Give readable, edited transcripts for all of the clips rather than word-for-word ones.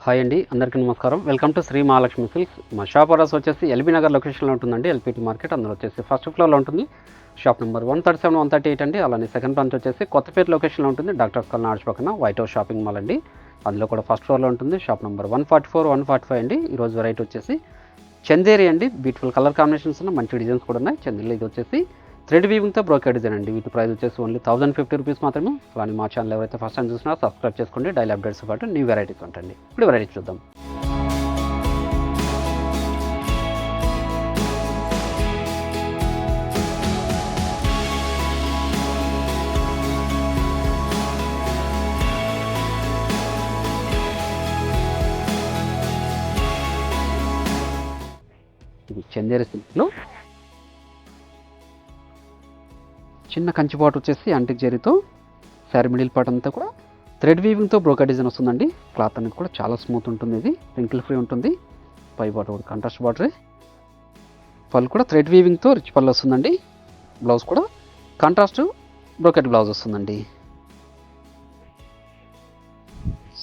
Hi అండి, అందరికీ నమస్కారం. Welcome to Shri Mahalakshmi silks. మా షాప్ అడ్రస్ వచ్చేసి ఎల్బీ నగర్ లొకేషన్లో ఉంటుందండి. ఎల్పిటి మార్కెట్ అందులో వచ్చేసి ఫస్ట్ ఫ్లోర్లో ఉంటుంది. షాప్ నెంబర్ 137, 138 అండి. అలానే సెకండ్ బ్రాంచ్ వచ్చేసి కొత్తపేట లొకేషన్లో ఉంటుంది. డాక్టర్స్ కాలనీ ఆర్చ్ పక్కన వైట్ హౌస్ షాపింగ్ మాల్ అండి. అందులో కూడా ఫస్ట్ ఫ్లోర్లో ఉంటుంది. షాప్ నెంబర్ 144, 145 అండి. ఈరోజు వెరైటీ వచ్చేసి చందేరి అండి. బ్యూటిఫుల్ కలర్ కాంబినేషన్స్ ఉన్న మంచి డిజైన్స్ కూడా ఉన్నాయి. చందేరిలో ఇది వచ్చేసి థ్రెడ్ వీవింగ్తో బ్రోకెడ్ డిజైన్ అండి. వీటి ప్రైస్ వచ్చేసి ఓన్లీ 1050 రూపీస్ మాత్రమే. అలానే మా ఛానల్ ఎవరైతే ఫస్ట్ టైం చూసినా సబ్స్క్రైబ్ చేసుకోండి. డైలీ అప్డేట్స్ పాటు న్యూ వెరైటీస్ ఉంటాయండి. ఇప్పుడు వెరైటీ చూద్దాం. ఇది చందేరి సిల్క్లో చిన్న కంచి బాట్ వచ్చేసి యాంటిక్ జరీతో శారీ మిడిల్ పార్ట్ అంతా కూడా థ్రెడ్ వీవింగ్తో బ్రోకెడ్ డిజైన్ వస్తుందండి. క్లాత్ అనేది కూడా చాలా స్మూత్ ఉంటుంది. ఇది రింకిల్ ఫ్రీ ఉంటుంది. పై బాటర్ కూడా కాంట్రాస్ట్ బార్డరే. పళ్ళు కూడా థ్రెడ్ వీవింగ్తో రిచ్ పళ్ళు వస్తుందండి. బ్లౌజ్ కూడా కాంట్రాస్ట్ బ్రోకెడ్ బ్లౌజ్ వస్తుందండి.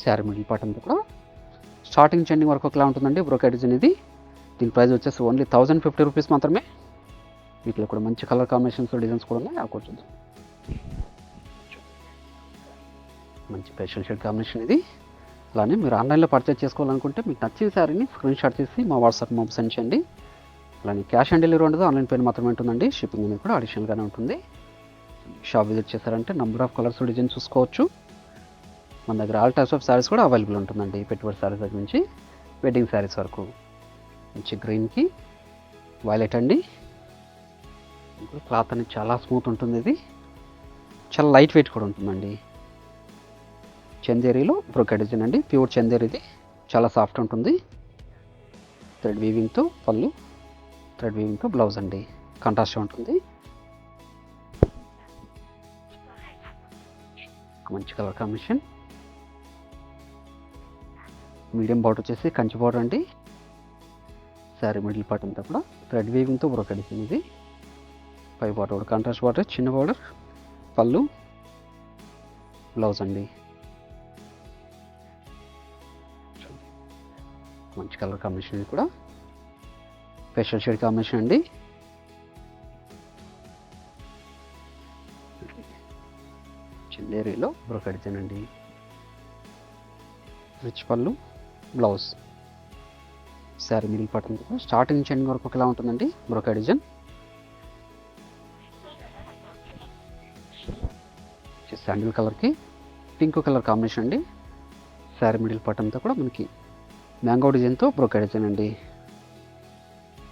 శారీ మిడిల్ పార్ట్ అంతా కూడా స్టార్టింగ్ చెండింగ్ వరకు ఒకలా ఉంటుందండి బ్రోకెడ్ డిజైన్ ఇది. దీని ప్రైస్ వచ్చేసి ఓన్లీ 1050 రూపీస్ మాత్రమే. వీటిలో కూడా మంచి కలర్ కాంబినేషన్స్ డిజైన్స్ కూడా ఉన్నాయి. ఆ చూద్దాం. మంచి పేస్టల్ షేడ్ కాంబినేషన్ ఇది. అలానే మీరు ఆన్లైన్లో పర్చేస్ చేసుకోవాలనుకుంటే మీకు నచ్చిన శారీని స్క్రీన్ షాట్ తీసి మా వాట్సాప్ మొబైల్ సెండ్ చేయండి. అలానే క్యాష్ ఆన్ డెలివరీ ఉండదు, ఆన్లైన్ పేమెంట్ మాత్రమే ఉంటుందండి. షిప్పింగ్ అనేది కూడా అడిషనల్గానే ఉంటుంది. షాప్ విజిట్ చేశారంటే నెంబర్ ఆఫ్ కలర్స్ డిజైన్స్ చూసుకోవచ్చు. మన దగ్గర ఆల్ టైప్స్ ఆఫ్ శారీస్ కూడా అవైలబుల్ ఉంటుందండి. పెట్టుబడి శారీస్ దగ్గర నుంచి వెడ్డింగ్ శారీస్ వరకు. మంచి గ్రీన్కి వైలెట్ అండి. క్లాత్ అనేది చాలా స్మూత్ ఉంటుంది. ఇది చాలా లైట్ వెయిట్ కూడా ఉంటుందండి. చందేరిలో బ్రోకెడ్ డిజైన్ అండి. ప్యూర్ చందేరి ఇది. చాలా సాఫ్ట్ ఉంటుంది. థ్రెడ్ వీవింగ్తో పళ్ళు, థ్రెడ్ వీవింగ్తో బ్లౌజ్ అండి. కాంట్రాస్ట్ ఉంటుంది. మంచి కలర్ కాంబినేషన్. మీడియం బార్డర్ వచ్చేసి కంచి బార్డర్ అండి. శారీ మిడిల్ పార్ట్ అంతా కూడా థ్రెడ్ వీవింగ్తో బ్రోకెడ్ డిజైన్ ఇది. పై బార్డర్ కూడా కాంట్రాస్ట్ బార్డర్, చిన్న బార్డర్, పళ్ళు, బ్లౌజ్ అండి. మంచి కలర్ కాంబినేషన్ ఇది కూడా. స్పెషల్ షేడ్ కాంబినేషన్ అండి. చందేరిలో బ్రోకెడ్ డిజైన్ అండి. Rich pallu, blouse. Sari middle part అంతా స్టార్టింగ్ చెండింగ్ వరకు ఒకలా ఉంటుందండి బ్రోకెడ్ డిజైన్. శాండిల్ కలర్కి పింక్ కలర్ కాంబినేషన్ అండి. శారీ మిడిల్ పార్ట్ అంతా కూడా మనకి మ్యాంగో డిజైన్తో బ్రోకెడ్ డిజైన్ అండి.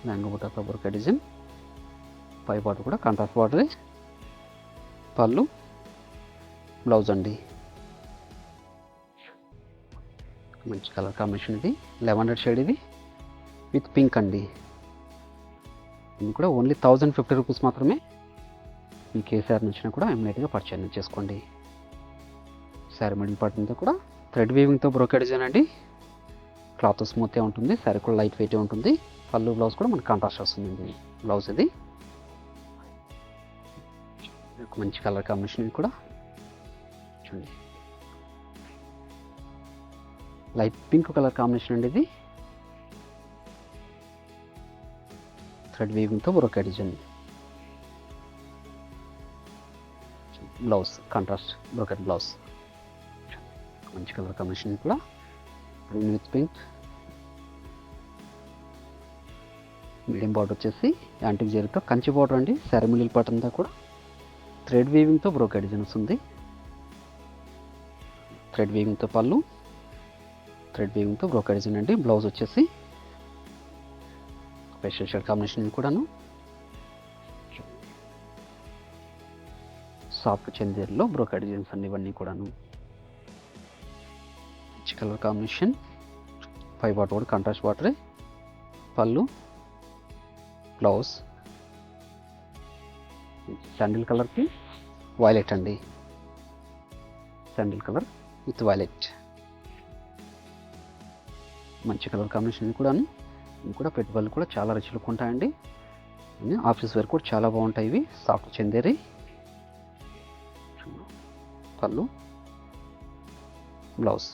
మ్యాంగో బుటాతో బ్రోకెడ్ డిజైన్. పై బార్డర్ కూడా కాంట్రాస్ట్ బార్డర్, పళ్ళు, బ్లౌజ్ అండి. మంచి కలర్ కాంబినేషన్ ఇది. లెవెండర్ షేడ్ ఇది విత్ పింక్ అండి. ఇది కూడా ఓన్లీ 1050 రూపీస్ మాత్రమే. మీకు ఏ శారీ నచ్చినా కూడా ఇమ్మీడియట్గా పర్చేజ్ చేసుకోండి. శారీ మిడిల్ పార్ట్ అంతా కూడా థ్రెడ్ వీవింగ్తో బ్రోకెడ్ డిజైన్ అండి. క్లాత్ స్మూత్గా ఉంటుంది. శారీ కూడా లైట్ వెయిట్ ఉంటుంది. పళ్ళు, బ్లౌజ్ కూడా మనకు కాంట్రాస్ట్ వస్తుందండి. బ్లౌజ్ ఇది. మంచి కలర్ కాంబినేషన్ ఇది కూడా చూడండి. లైట్ పింక్ కలర్ కాంబినేషన్ అండి ఇది. థ్రెడ్ వీవింగ్తో brocade design. Blouse contrast brocade blouse. మంచి కలర్ కాంబినేషన్ కూడా. Green with pink. Medium border వచ్చేసి యాంటిక్ జరీతో కంచి బార్డర్ అండి. శారీ మిడిల్ పార్ట్ అంతా కూడా థ్రెడ్ వీవింగ్తో బ్రోకెడ్ డిజైన్ వస్తుంది. థ్రెడ్ వీవింగ్తో పళ్ళు, థ్రెడ్ వీవింగ్తో బ్రోకెడ్ డిజైన్ అండి. బ్లౌజ్ వచ్చేసి స్పెషల్ షేడ్ కాంబినేషన్ కూడాను. సాఫ్ట్ చందేరిలో బ్రోకెడ్ డిజైన్స్ అన్ని ఇవన్నీ కూడాను. మంచి కలర్ కాంబినేషన్. పై బార్డర్ కూడా కాంట్రాస్ట్ బార్డరే. పళ్ళు, బ్లౌజ్. శాండిల్ కలర్కి వైలెట్ అండి. Sandal colour with violet. మంచి కలర్ కాంబినేషన్ కూడాను. ఇవి కూడా పెట్టుబడులు కూడా చాలా రిచ్ లుక్ ఉంటాయండి. ఆఫీస్ వేర్ కూడా చాలా బాగుంటాయి. ఇవి సాఫ్ట్ చందేరి. పళ్ళు, బ్లౌజ్.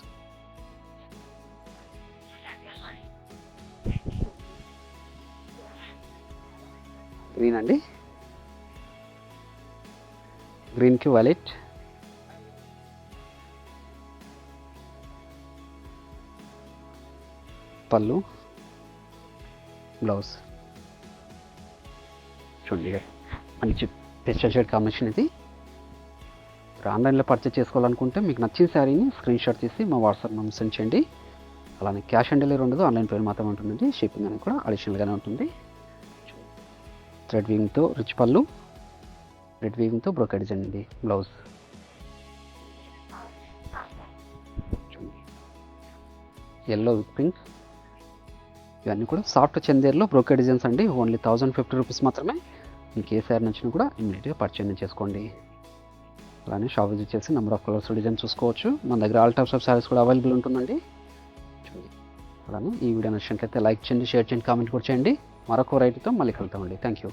గ్రీన్ అండి, గ్రీన్కి వైలెట్, పళ్ళు, బ్లౌజ్. చూడండి మంచి పెస్టల్ షేడ్ కాంబినేషన్ ఇది. మీరు ఆన్లైన్లో పర్చేస్ చేసుకోవాలనుకుంటే మీకు నచ్చిన శారీని స్క్రీన్ షాట్ తీసి మా వాట్సాప్ నెంబర్ సెండ్ చేయండి. అలానే క్యాష్ ఆన్ డెలివరీ ఉండదు, ఆన్లైన్ పేమెంట్ మాత్రమే ఉంటుందండి. షిప్పింగ్ అనేది కూడా అడిషనల్గానే ఉంటుంది. థ్రెడ్ వీవింగ్తో రిచ్ పళ్ళు, రెడ్ వీవింగ్తో బ్రోకెట్ డిజైన్ అండి. Blouse yellow with pink. ఇవన్నీ కూడా సాఫ్ట్ చందేర్లో బ్రోకెట్ డిజైన్స్ అండి. ఓన్లీ 1050 రూపీస్ మాత్రమే. మీకు ఏ శారీ నచ్చినా కూడా ఇమీడియట్గా పర్చేజ్ చేసుకోండి. అలానే షాప్ విజిట్ చేసి నెంబర్ ఆఫ్ కలర్స్ డిజైన్ చూసుకోవచ్చు. మన దగ్గర ఆల్ టైప్స్ ఆఫ్ శారీస్ కూడా అవైలబుల్ ఉంటుందండి. అలానే ఈ వీడియో నచ్చినట్లయితే లైక్ చేయండి, షేర్ చేయండి, కామెంట్ కూడా చేయండి. మరొక రైట్తో మళ్ళీ కలుద్దామండి. Thank you.